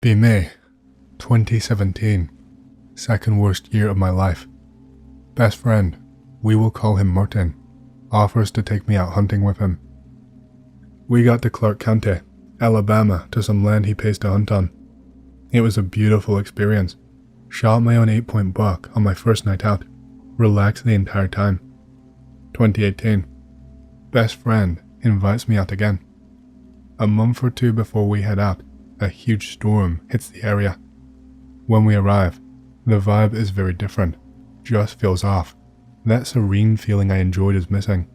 Be May 2017, second worst year of my life. Best friend, we will call him Martin, offers to take me out hunting with him. We got to Clarke County, Alabama, to some land he pays to hunt on. It was a beautiful experience. Shot my own 8-point buck on my first night out. Relaxed the entire time. 2018. Best friend invites me out again. A month or two before we head out, a huge storm hits the area. When we arrive, the vibe is very different, just feels off. That serene feeling I enjoyed is missing.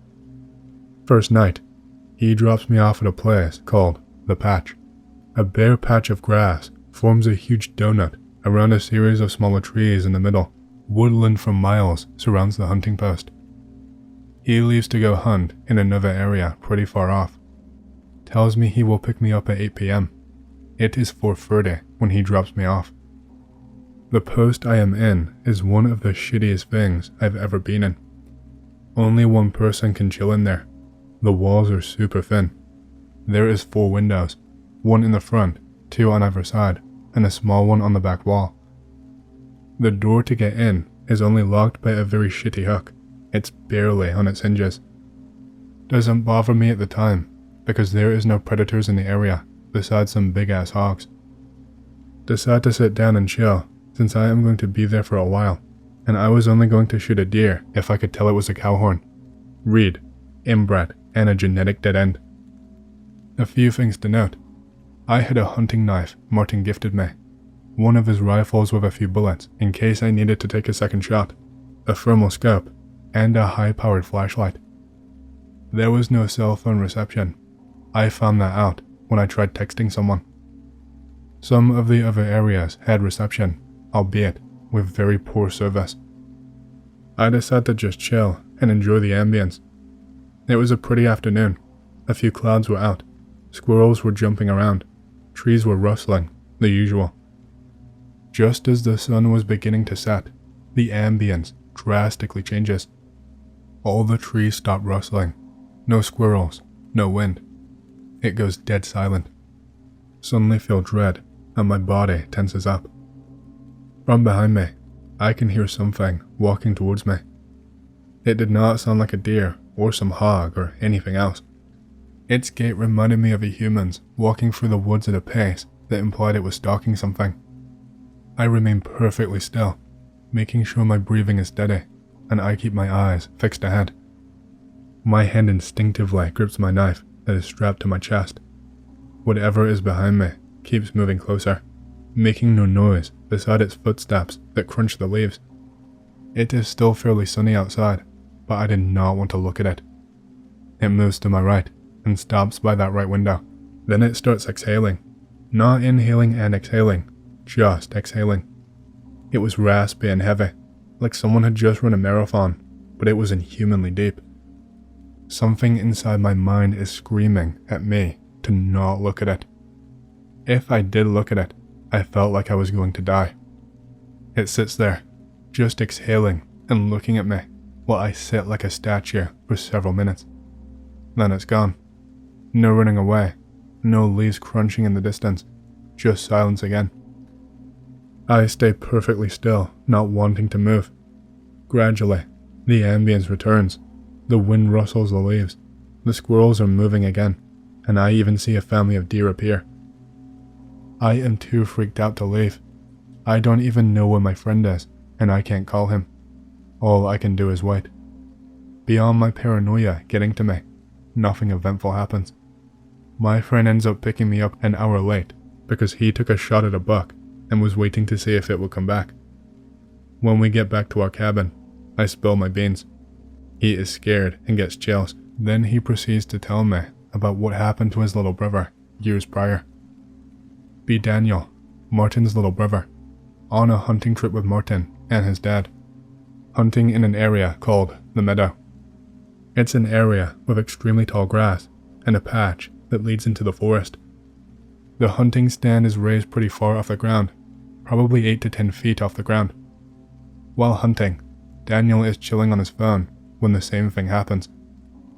First night, he drops me off at a place called The Patch. A bare patch of grass forms a huge donut around a series of smaller trees in the middle. Woodland for miles surrounds the hunting post. He leaves to go hunt in another area pretty far off. Tells me he will pick me up at 8 p.m. It is 4:30 when he drops me off. The post I am in is one of the shittiest things I've ever been in. Only one person can chill in there. The walls are super thin. There is 4 windows, one in the front, 2 on either side, and a small one on the back wall. The door to get in is only locked by a very shitty hook. It's barely on its hinges. Doesn't bother me at the time, because there is no predators in the area besides some big ass hogs. Decide to sit down and chill, since I am going to be there for a while, and I was only going to shoot a deer if I could tell it was a cow horn. Reed, inbred, and a genetic dead end. A few things to note. I had a hunting knife Martin gifted me, one of his rifles with a few bullets in case I needed to take a second shot, a thermal scope, and a high-powered flashlight. There was no cell phone reception. I found that out when I tried texting someone. Some of the other areas had reception, albeit with very poor service. I decided to just chill and enjoy the ambience. It was a pretty afternoon. A few clouds were out. Squirrels were jumping around. Trees were rustling, the usual. Just as the sun was beginning to set, the ambience drastically changes. All the trees stop rustling. No squirrels, no wind. It goes dead silent. Suddenly feel dread, and my body tenses up. From behind me, I can hear something walking towards me. It did not sound like a deer or some hog or anything else. Its gait reminded me of a human's walking through the woods at a pace that implied it was stalking something. I remain perfectly still, making sure my breathing is steady, and I keep my eyes fixed ahead. My hand instinctively grips my knife that is strapped to my chest. Whatever is behind me keeps moving closer, making no noise beside its footsteps that crunch the leaves. It is still fairly sunny outside, but I did not want to look at it. It moves to my right and stops by that right window. Then it starts exhaling. Not inhaling and exhaling, just exhaling. It was raspy and heavy, like someone had just run a marathon, but it was inhumanly deep. Something inside my mind is screaming at me to not look at it. If I did look at it, I felt like I was going to die. It sits there, just exhaling and looking at me, while I sit like a statue for several minutes. Then it's gone. No running away, no leaves crunching in the distance, just silence again. I stay perfectly still, not wanting to move. Gradually, the ambience returns. The wind rustles the leaves. The squirrels are moving again, and I even see a family of deer appear. I am too freaked out to leave. I don't even know where my friend is, and I can't call him. All I can do is wait. Beyond my paranoia getting to me, nothing eventful happens. My friend ends up picking me up an hour late because he took a shot at a buck and was waiting to see if it would come back. When we get back to our cabin, I spill my beans. He is scared and gets chills. Then he proceeds to tell me about what happened to his little brother years prior. Be Daniel, Martin's little brother, on a hunting trip with Martin and his dad, hunting in an area called the Meadow. It's an area with extremely tall grass and a patch that leads into the forest. The hunting stand is raised pretty far off the ground, probably 8 to 10 feet off the ground. While hunting, Daniel is chilling on his phone when the same thing happens.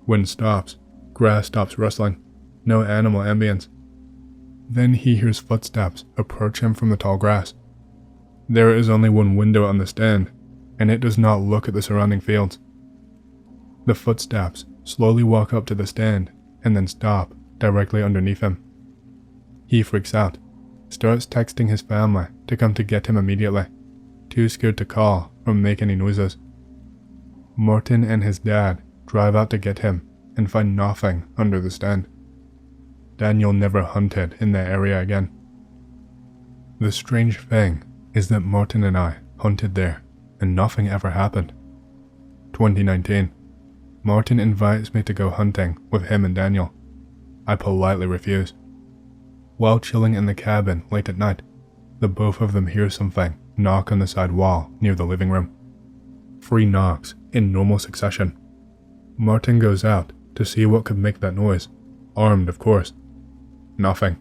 Wind stops, grass stops rustling, no animal ambience. Then he hears footsteps approach him from the tall grass. There is only one window on the stand, and it does not look at the surrounding fields. The footsteps slowly walk up to the stand and then stop directly underneath him. He freaks out, starts texting his family to come to get him immediately, too scared to call or make any noises. Martin and his dad drive out to get him and find nothing under the stand. Daniel never hunted in that area again. The strange thing is that Martin and I hunted there and nothing ever happened. 2019. Martin invites me to go hunting with him and Daniel. I politely refuse. While chilling in the cabin late at night, the both of them hear something knock on the side wall near the living room. 3 knocks in normal succession. Martin goes out to see what could make that noise, armed of course. Nothing.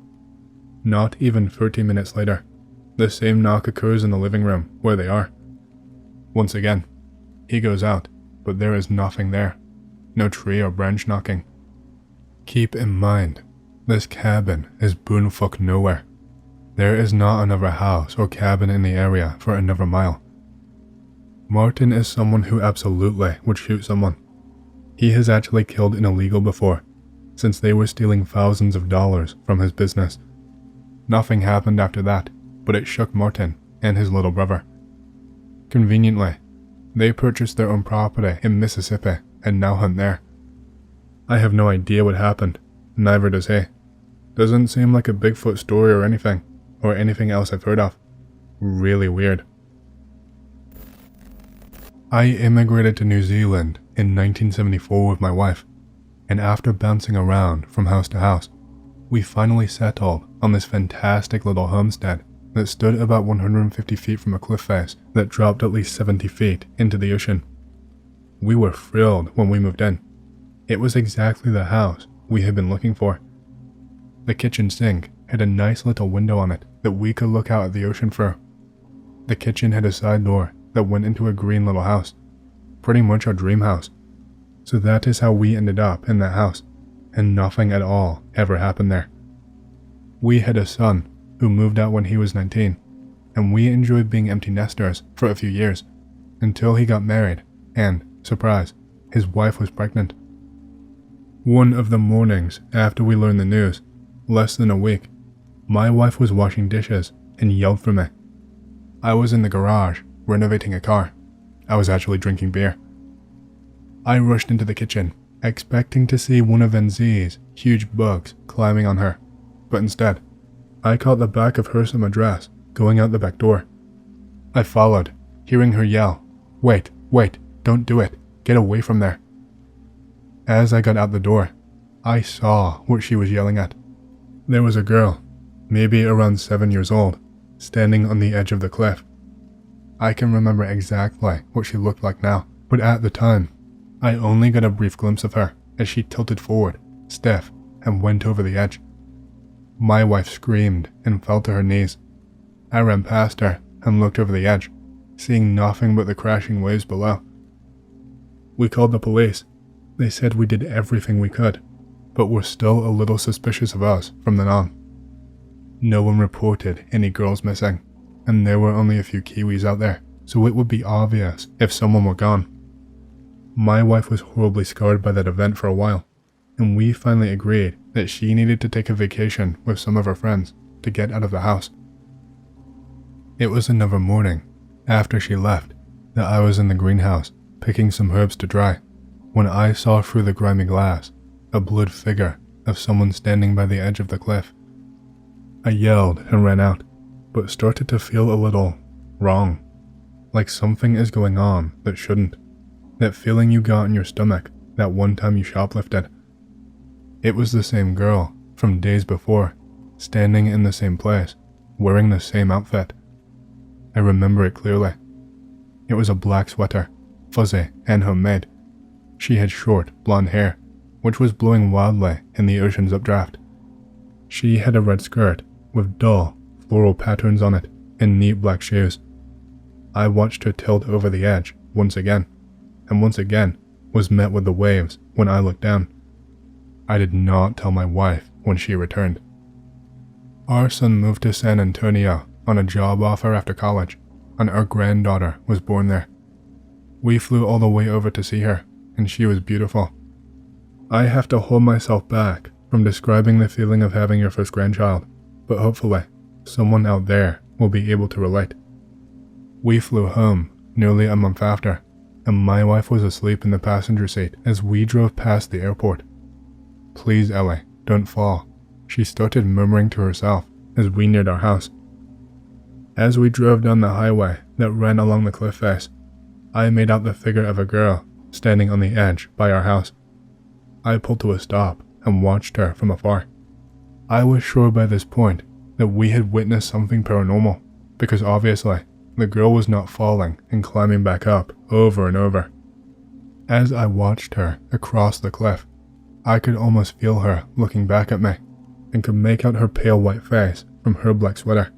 Not even 30 minutes later, the same knock occurs in the living room where they are. Once again, he goes out, but there is nothing there. No tree or branch knocking. Keep in mind, this cabin is boonfuck nowhere. There is not another house or cabin in the area for another mile. Martin is someone who absolutely would shoot someone. He has actually killed an illegal before, since they were stealing thousands of dollars from his business. Nothing happened after that, but it shook Martin and his little brother. Conveniently, they purchased their own property in Mississippi and now hunt there. I have no idea what happened, neither does he. Doesn't seem like a Bigfoot story or anything else I've heard of. Really weird. I immigrated to New Zealand in 1974 with my wife, and after bouncing around from house to house, we finally settled on this fantastic little homestead that stood about 150 feet from a cliff face that dropped at least 70 feet into the ocean. We were thrilled when we moved in. It was exactly the house we had been looking for. The kitchen sink had a nice little window on it that we could look out at the ocean through. The kitchen had a side door that went into a green little house, pretty much our dream house. So that is how we ended up in that house, and nothing at all ever happened there. We had a son who moved out when he was 19, and we enjoyed being empty nesters for a few years, until he got married, and, surprise, his wife was pregnant. One of the mornings after we learned the news, less than a week, my wife was washing dishes and yelled for me. I was in the garage, renovating a car. I was actually drinking beer. I rushed into the kitchen, expecting to see one of Unsee's huge bugs climbing on her, but instead, I caught the back of her summer dress going out the back door. I followed, hearing her yell, "Wait, don't do it, get away from there." As I got out the door, I saw what she was yelling at. There was a girl, maybe around 7 years old, standing on the edge of the cliff. I can remember exactly what she looked like now, but at the time, I only got a brief glimpse of her as she tilted forward, stiff, and went over the edge. My wife screamed and fell to her knees. I ran past her and looked over the edge, seeing nothing but the crashing waves below. We called the police. They said we did everything we could, but were still a little suspicious of us from then on. No one reported any girls missing, and there were only a few Kiwis out there, so it would be obvious if someone were gone. My wife was horribly scarred by that event for a while, and we finally agreed that she needed to take a vacation with some of her friends to get out of the house. It was another morning, after she left, that I was in the greenhouse picking some herbs to dry, when I saw through the grimy glass a blurred figure of someone standing by the edge of the cliff. I yelled and ran out, but started to feel a little wrong, like something is going on that shouldn't. That feeling you got in your stomach that one time you shoplifted. It was the same girl from days before, standing in the same place, wearing the same outfit. I remember it clearly. It was a black sweater, fuzzy and homemade. She had short, blonde hair, which was blowing wildly in the ocean's updraft. She had a red skirt with dull, floral patterns on it and neat black shoes. I watched her tilt over the edge once again, and once again was met with the waves when I looked down. I did not tell my wife when she returned. Our son moved to San Antonio on a job offer after college, and our granddaughter was born there. We flew all the way over to see her, and she was beautiful. I have to hold myself back from describing the feeling of having your first grandchild, but hopefully, someone out there will be able to relate. We flew home nearly a month after, and my wife was asleep in the passenger seat as we drove past the airport. "Please, Ellie, don't fall," she started murmuring to herself as we neared our house. As we drove down the highway that ran along the cliff face, I made out the figure of a girl standing on the edge by our house. I pulled to a stop and watched her from afar. I was sure by this point that we had witnessed something paranormal, because obviously the girl was not falling and climbing back up over and over. As I watched her across the cliff, I could almost feel her looking back at me, and could make out her pale white face from her black sweater.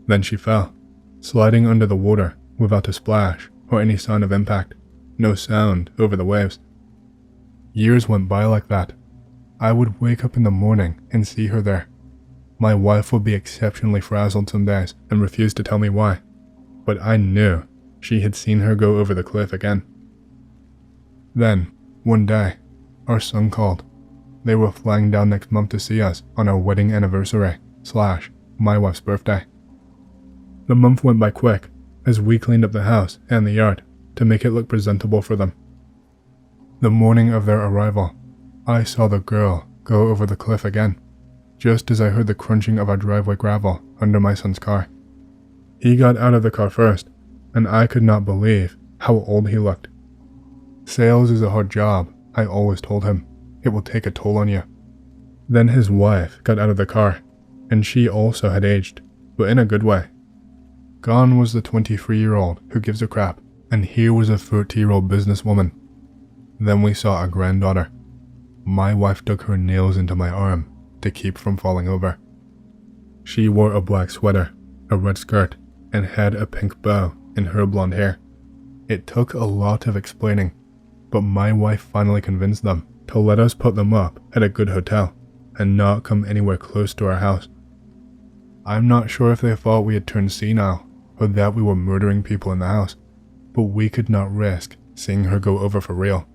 Then she fell, sliding under the water without a splash or any sign of impact, no sound over the waves. Years went by like that. I would wake up in the morning and see her there. My wife would be exceptionally frazzled some days and refuse to tell me why, but I knew she had seen her go over the cliff again. Then, one day, our son called. They were flying down next month to see us on our wedding anniversary / my wife's birthday. The month went by quick as we cleaned up the house and the yard to make it look presentable for them. The morning of their arrival, I saw the girl go over the cliff again, just as I heard the crunching of our driveway gravel under my son's car. He got out of the car first, and I could not believe how old he looked. Sales is a hard job, I always told him. It will take a toll on you. Then his wife got out of the car, and she also had aged, but in a good way. Gone was the 23-year-old who gives a crap, and here was a 30-year-old businesswoman. Then we saw a granddaughter. My wife dug her nails into my arm to keep from falling over. She wore a black sweater, a red skirt, and had a pink bow in her blonde hair. It took a lot of explaining, but my wife finally convinced them to let us put them up at a good hotel and not come anywhere close to our house. I'm not sure if they thought we had turned senile or that we were murdering people in the house, but we could not risk seeing her go over for real.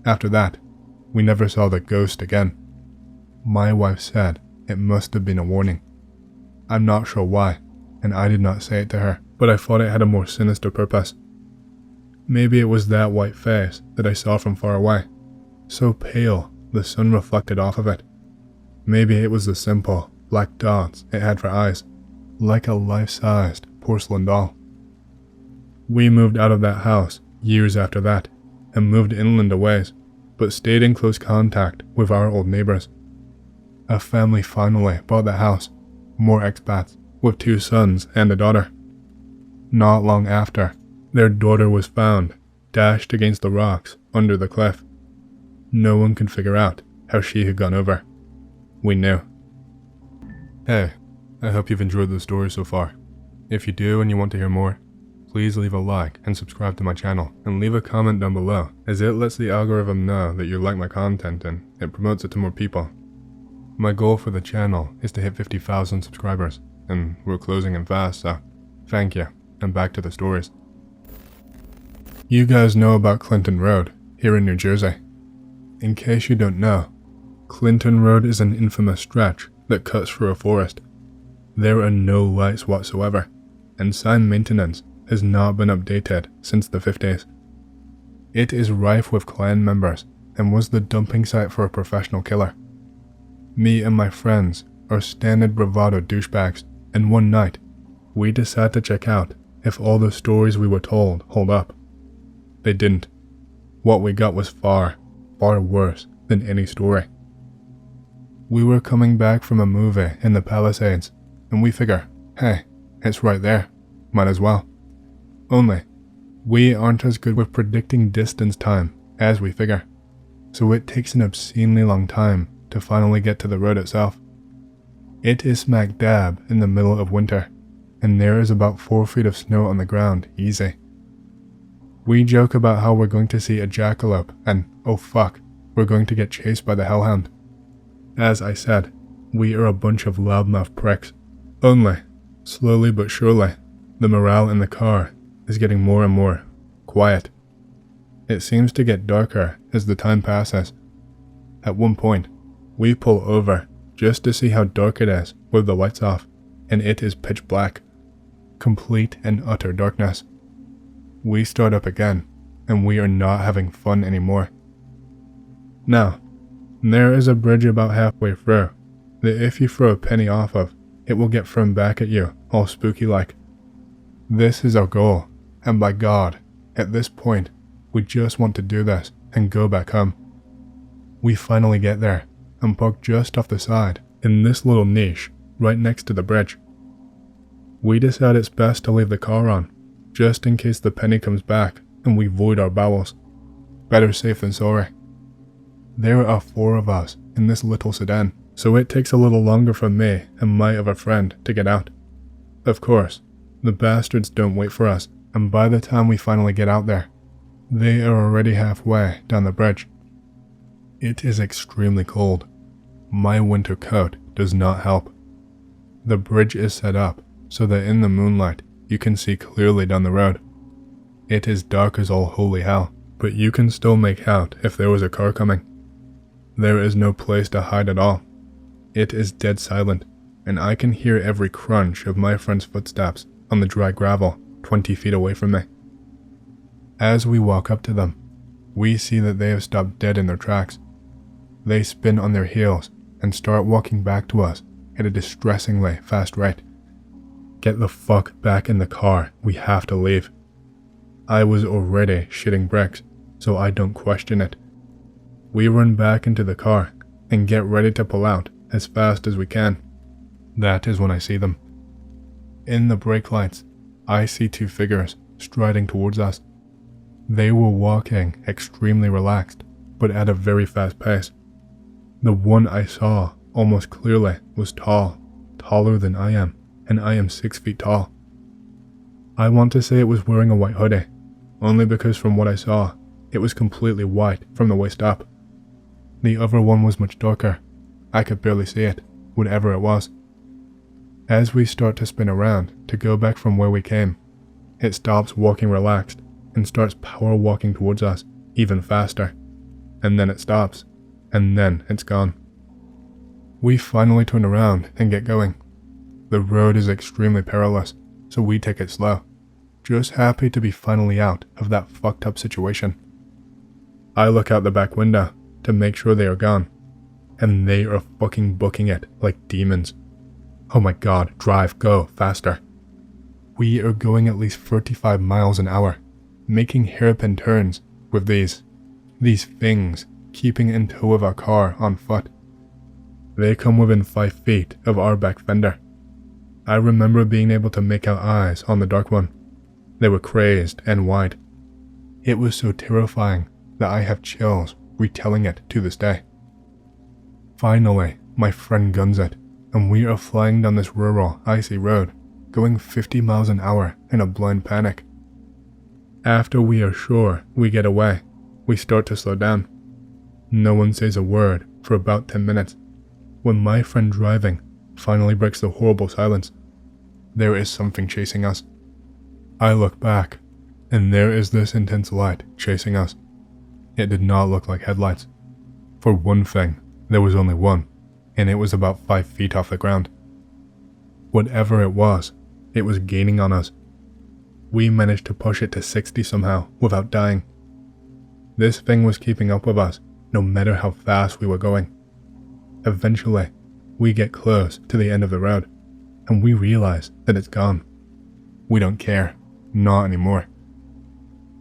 After that, we never saw the ghost again. My wife said it must have been a warning. I'm not sure why, and I did not say it to her, but I thought it had a more sinister purpose. Maybe it was that white face that I saw from far away, so pale the sun reflected off of it. Maybe it was the simple black dots it had for eyes, like a life-sized porcelain doll. We moved out of that house years after that, and moved inland a ways, but stayed in close contact with our old neighbors. A family finally bought the house, more expats, with 2 sons and a daughter. Not long after, their daughter was found, dashed against the rocks under the cliff. No one could figure out how she had gone over. We knew. Hey, I hope you've enjoyed the story so far. If you do and you want to hear more, please leave a like and subscribe to my channel, and leave a comment down below, as it lets the algorithm know that you like my content and it promotes it to more people. My goal for the channel is to hit 50,000 subscribers, and we're closing in fast, so thank you, and back to the stories. You guys know about Clinton Road, here in New Jersey. In case you don't know, Clinton Road is an infamous stretch that cuts through a forest. There are no lights whatsoever, and sign maintenance has not been updated since the 50s. It is rife with clan members, and was the dumping site for a professional killer. Me and my friends are standard bravado douchebags, and one night, we decided to check out if all the stories we were told hold up. They didn't. What we got was far, far worse than any story. We were coming back from a movie in the Palisades, and we figure, hey, it's right there, might as well. Only, we aren't as good with predicting distance time as we figure, so it takes an obscenely long time to finally get to the road itself. It is smack dab in the middle of winter, and there is about 4 feet of snow on the ground easy. We joke about how we're going to see a jackalope and, oh fuck, we're going to get chased by the hellhound. As I said, We are a bunch of loudmouth pricks. Only, slowly but surely, the morale in the car is getting more and more quiet. It seems to get darker as the time passes. At one point, we pull over just to see how dark it is with the lights off, and it is pitch black. Complete and utter darkness. We start up again, and we are not having fun anymore. Now, there is a bridge about halfway through that if you throw a penny off of, it will get thrown back at you, all spooky-like. This is our goal, and by God, at this point, we just want to do this and go back home. We finally get there and park just off the side in this little niche right next to the bridge. We decide it's best to leave the car on, just in case the penny comes back and we void our bowels. Better safe than sorry. There are 4 of us in this little sedan, so it takes a little longer for me and my other friend to get out. Of course, the bastards don't wait for us, and by the time we finally get out there, they are already halfway down the bridge. It is extremely cold. My winter coat does not help. The bridge is set up so that in the moonlight you can see clearly down the road. It is dark as all holy hell, but you can still make out if there was a car coming. There is no place to hide at all. It is dead silent, and I can hear every crunch of my friend's footsteps on the dry gravel 20 feet away from me. As we walk up to them, we see that they have stopped dead in their tracks. They spin on their heels and start walking back to us at a distressingly fast rate. Get the fuck back in the car, we have to leave. I was already shitting bricks, so I don't question it. We run back into the car and get ready to pull out as fast as we can. That is when I see them. In the brake lights, I see 2 figures striding towards us. They were walking extremely relaxed, but at a very fast pace. The one I saw almost clearly was tall, taller than I am, and I am 6 feet tall. I want to say it was wearing a white hoodie, only because from what I saw, it was completely white from the waist up. The other one was much darker. I could barely see it, whatever it was. As we start to spin around to go back from where we came, it stops walking relaxed and starts power walking towards us even faster. And then it stops, and then it's gone. We finally turn around and get going. The road is extremely perilous, so we take it slow, just happy to be finally out of that fucked up situation. I look out the back window to make sure they are gone, and they are fucking booking it like demons. Oh my god, drive, go, faster. We are going at least 35 miles an hour, making hairpin turns with these things keeping in tow of our car on foot. They come within 5 feet of our back fender. I remember being able to make out eyes on the dark one. They were crazed and wide. It was so terrifying that I have chills retelling it to this day. Finally, my friend guns it, and we are flying down this rural, icy road, going 50 miles an hour in a blind panic. After we are sure we get away, we start to slow down. No one says a word for about 10 minutes, when my friend driving finally breaks the horrible silence. There is something chasing us. I look back, and there is this intense light chasing us. It did not look like headlights. For one thing, there was only one, and it was about 5 feet off the ground. Whatever it was gaining on us. We managed to push it to 60 somehow without dying. This thing was keeping up with us, no matter how fast we were going. Eventually, we get close to the end of the road, and we realize that it's gone. We don't care, not anymore.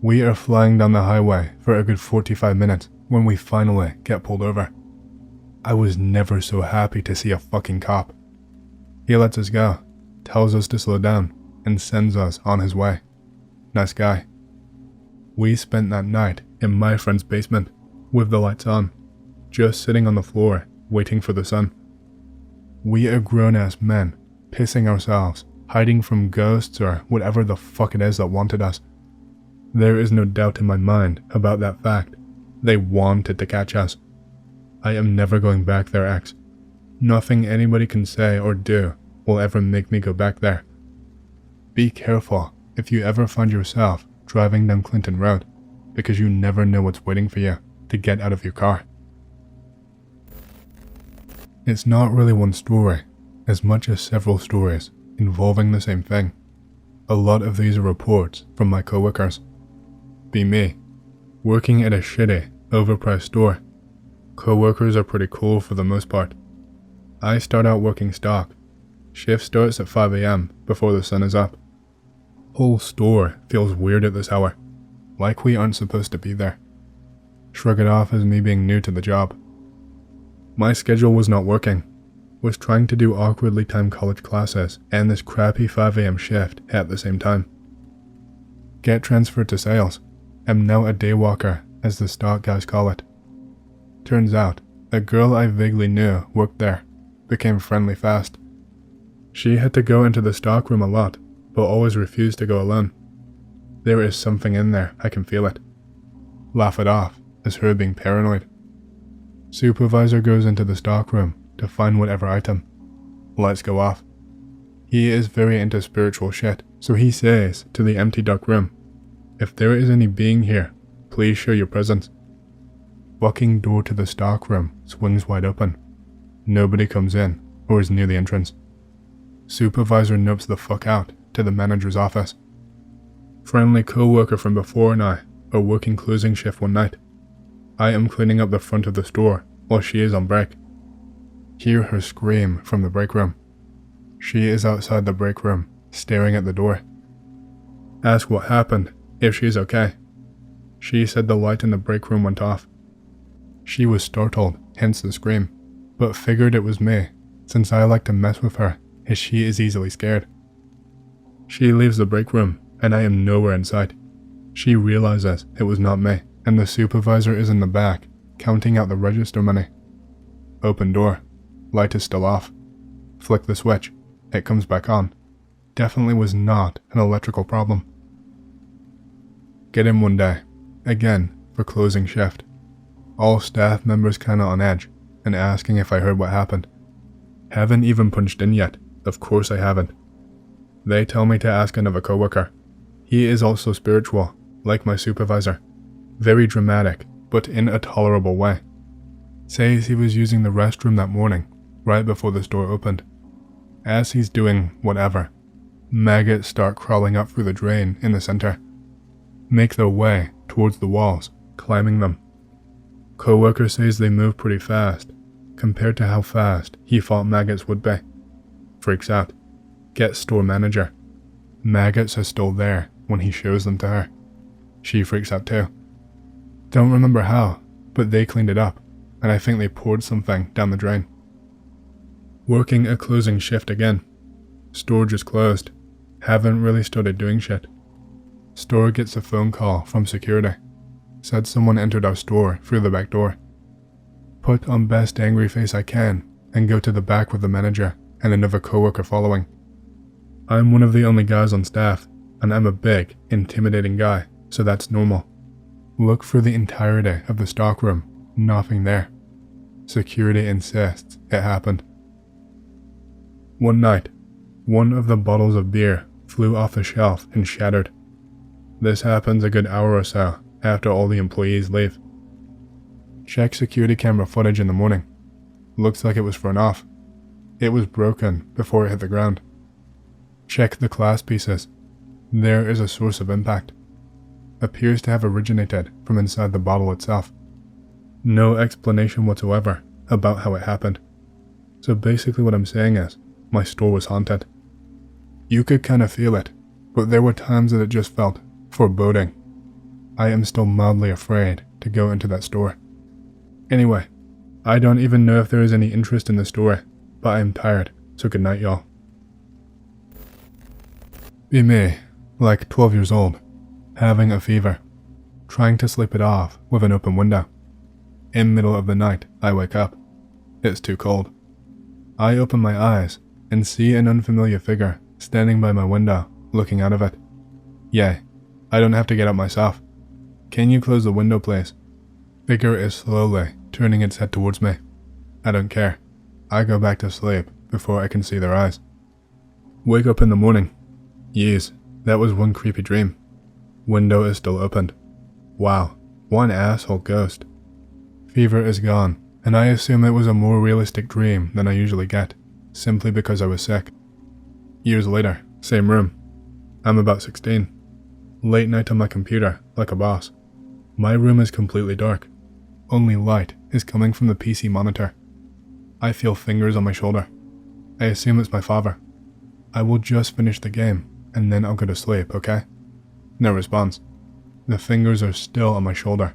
We are flying down the highway for a good 45 minutes when we finally get pulled over. I was never so happy to see a fucking cop. He lets us go, tells us to slow down, and sends us on his way. Nice guy. We spent that night in my friend's basement, with the lights on, just sitting on the floor, waiting for the sun. We are grown-ass men, pissing ourselves, hiding from ghosts or whatever the fuck it is that wanted us. There is no doubt in my mind about that fact. They wanted to catch us. I am never going back there, X. Nothing anybody can say or do will ever make me go back there. Be careful if you ever find yourself driving down Clinton Road, because you never know what's waiting for you to get out of your car. It's not really one story, as much as several stories involving the same thing. A lot of these are reports from my coworkers. Be me, working at a shitty, overpriced store. Coworkers are pretty cool for the most part. I start out working stock. Shift starts at 5 AM before the sun is up. Whole store feels weird at this hour, like we aren't supposed to be there. Shrug it off as me being new to the job. My schedule was not working. Was trying to do awkwardly timed college classes and this crappy 5 AM shift at the same time. Get transferred to sales. Am now a day walker, as the stock guys call it. Turns out, a girl I vaguely knew worked there. Became friendly fast. She had to go into the stock room a lot, but always refused to go alone. There is something in there, I can feel it. Laugh it off as her being paranoid. Supervisor goes into the stock room to find whatever item. Lights go off. He is very into spiritual shit, so he says to the empty dark room, "If there is any being here, please show your presence." Walking door to the stock room swings wide open. Nobody comes in or is near the entrance. Supervisor nopes the fuck out to the manager's office. Friendly co-worker from before and I are working closing shift one night. I am cleaning up the front of the store while she is on break. Hear her scream from the break room. She is outside the break room, staring at the door. Ask what happened, if she is okay. She said the light in the break room went off. She was startled, hence the scream, but figured it was me, since I like to mess with her, as she is easily scared. She leaves the break room, and I am nowhere in sight. She realizes it was not me, and the supervisor is in the back, counting out the register money. Open door. Light is still off. Flick the switch. It comes back on. Definitely was not an electrical problem. Get in one day. Again, for closing shift. All staff members kinda on edge, and asking if I heard what happened. Haven't even punched in yet. Of course I haven't. They tell me to ask another coworker. He is also spiritual, like my supervisor. Very dramatic, but in a tolerable way. Says he was using the restroom that morning, right before the store opened. As he's doing whatever, maggots start crawling up through the drain in the center. Make their way towards the walls, climbing them. Coworker says they move pretty fast, compared to how fast he thought maggots would be. Freaks out. Gets store manager. Maggots are still there when he shows them to her. She freaks out too. Don't remember how, but they cleaned it up, and I think they poured something down the drain. Working a closing shift again. Store just closed. Haven't really started doing shit. Store gets a phone call from security. Said someone entered our store through the back door. Put on best angry face I can and go to the back with the manager and another coworker following. I'm one of the only guys on staff, and I'm a big, intimidating guy, so that's normal. Look through the entirety of the stockroom, nothing there. Security insists it happened. One night, one of the bottles of beer flew off the shelf and shattered. This happens a good hour or so after all the employees leave. Check security camera footage in the morning. Looks like it was thrown off. It was broken before it hit the ground. Check the glass pieces. There is a source of impact. Appears to have originated from inside the bottle itself. No explanation whatsoever about how it happened. So basically what I'm saying is, my store was haunted. You could kinda feel it, but there were times that it just felt foreboding. I am still mildly afraid to go into that store. Anyway, I don't even know if there is any interest in the story, but I am tired, so good night y'all. Be me, like 12 years old, having a fever, trying to sleep it off with an open window. In middle of the night, I wake up. It's too cold. I open my eyes and see an unfamiliar figure standing by my window, looking out of it. Yay, I don't have to get up myself. Can you close the window, please? Figure is slowly turning its head towards me. I don't care. I go back to sleep before I can see their eyes. Wake up in the morning. Yes, that was one creepy dream. Window is still opened. Wow, one asshole ghost. Fever is gone, and I assume it was a more realistic dream than I usually get, simply because I was sick. Years later, same room. I'm about 16. Late night on my computer, like a boss. My room is completely dark. Only light is coming from the PC monitor. I feel fingers on my shoulder. I assume it's my father. I will just finish the game, and then I'll go to sleep, okay? No response. The fingers are still on my shoulder.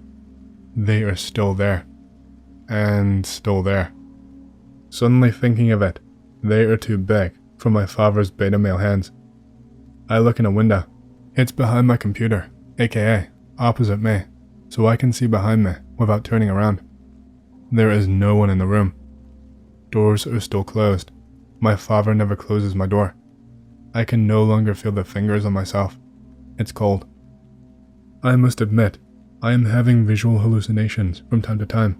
They are still there. And still there. Suddenly thinking of it, they are too big for my father's beta male hands. I look in a window. It's behind my computer, aka opposite me, so I can see behind me without turning around. There is no one in the room. Doors are still closed. My father never closes my door. I can no longer feel the fingers on myself. It's cold. I must admit, I am having visual hallucinations from time to time,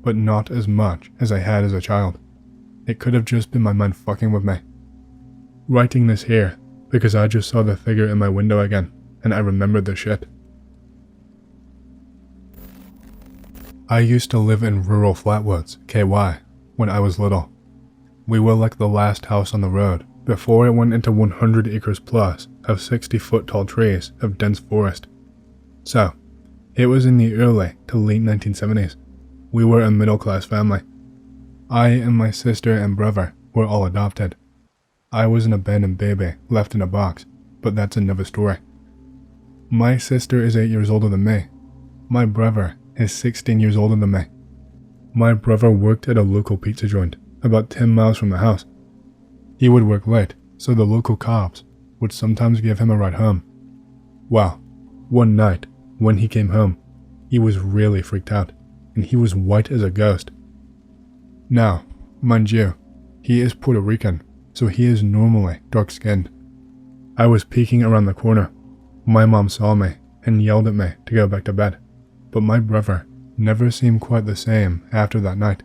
but not as much as I had as a child. It could have just been my mind fucking with me. Writing this here because I just saw the figure in my window again, and I remembered the shit. I used to live in rural Flatwoods, KY, when I was little. We were like the last house on the road before it went into 100 acres plus of 60-foot tall trees of dense forest. So, it was in the early to late 1970s. We were a middle-class family. I and my sister and brother were all adopted. I was an abandoned baby left in a box, but that's another story. My sister is 8 years older than me. My brother is 16 years older than me. My brother worked at a local pizza joint about 10 miles from the house. He would work late, so the local cops would sometimes give him a ride home. Well, one night, when he came home, he was really freaked out, and he was white as a ghost. Now, mind you, he is Puerto Rican, so he is normally dark-skinned. I was peeking around the corner. My mom saw me and yelled at me to go back to bed, but my brother never seemed quite the same after that night,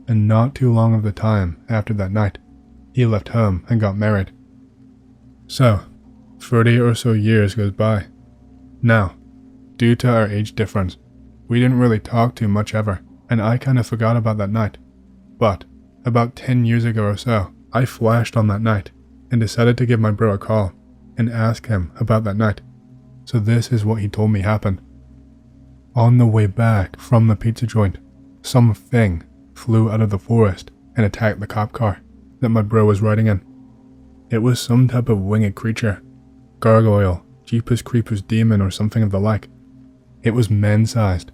and not too long of the time after that night, he left home and got married. So, 30 or so years goes by. Now, due to our age difference, we didn't really talk too much ever, and I kinda forgot about that night. But, about 10 years ago or so, I flashed on that night, and decided to give my bro a call, and ask him about that night. So this is what he told me happened. On the way back from the pizza joint, something flew out of the forest and attacked the cop car that my bro was riding in. It was some type of winged creature, gargoyle, Jeepers Creepers demon or something of the like. It was man-sized,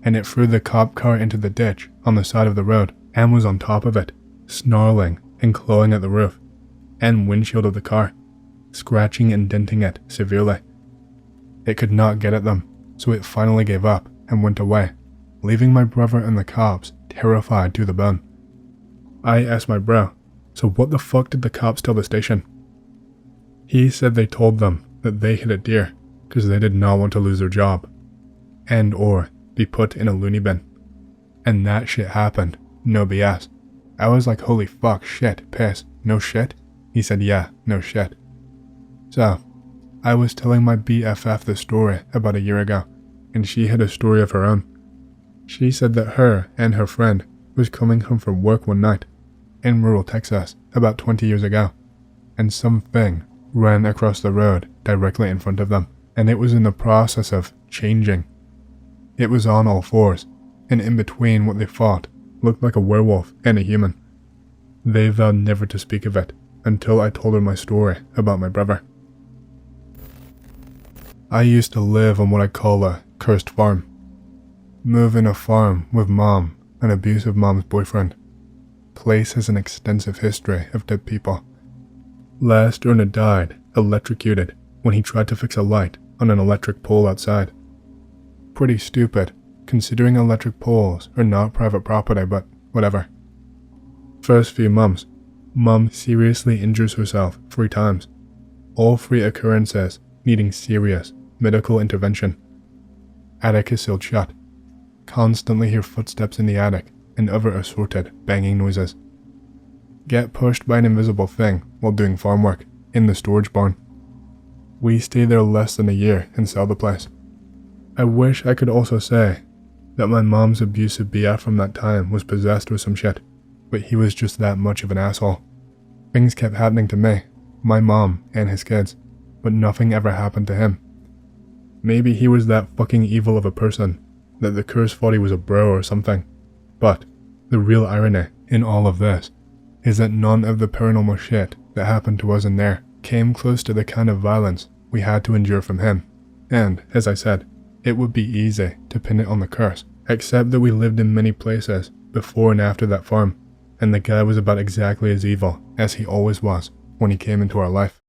and it threw the cop car into the ditch on the side of the road and was on top of it, snarling and clawing at the roof and windshield of the car, scratching and denting it severely. It could not get at them, so it finally gave up and went away, leaving my brother and the cops terrified to the bone. I asked my bro, so what the fuck did the cops tell the station? He said they told them that they hit a deer because they did not want to lose their job and or be put in a loony bin. And that shit happened, no BS. I was like, holy fuck, shit, piss, no shit? He said, yeah, no shit. So, I was telling my BFF the story about a year ago, and she had a story of her own. She said that her and her friend was coming home from work one night in rural Texas about 20 years ago, and something ran across the road directly in front of them, and it was in the process of changing. It was on all fours, and in between what they thought looked like a werewolf and a human. They vowed never to speak of it until I told her my story about my brother. I used to live on what I call a cursed farm. Move in a farm with mom, an abusive mom's boyfriend. Place has an extensive history of dead people. Last owner died electrocuted when he tried to fix a light on an electric pole outside. Pretty stupid, considering electric poles are not private property, but whatever. First few months, mom seriously injures herself 3 times. All 3 occurrences needing serious medical intervention. Attic is sealed shut. Constantly hear footsteps in the attic and other assorted banging noises. get pushed by an invisible thing while doing farm work in the storage barn. We stay there less than a year and sell the place. I wish I could also say that my mom's abusive BF from that time was possessed with some shit, but he was just that much of an asshole. Things kept happening to me, my mom, and his kids, but nothing ever happened to him. Maybe he was that fucking evil of a person that the curse thought he was a bro or something. But the real irony in all of this is that none of the paranormal shit that happened to us in there came close to the kind of violence we had to endure from him. And, as I said, it would be easy to pin it on the curse, except that we lived in many places before and after that farm, and the guy was about exactly as evil as he always was when he came into our life.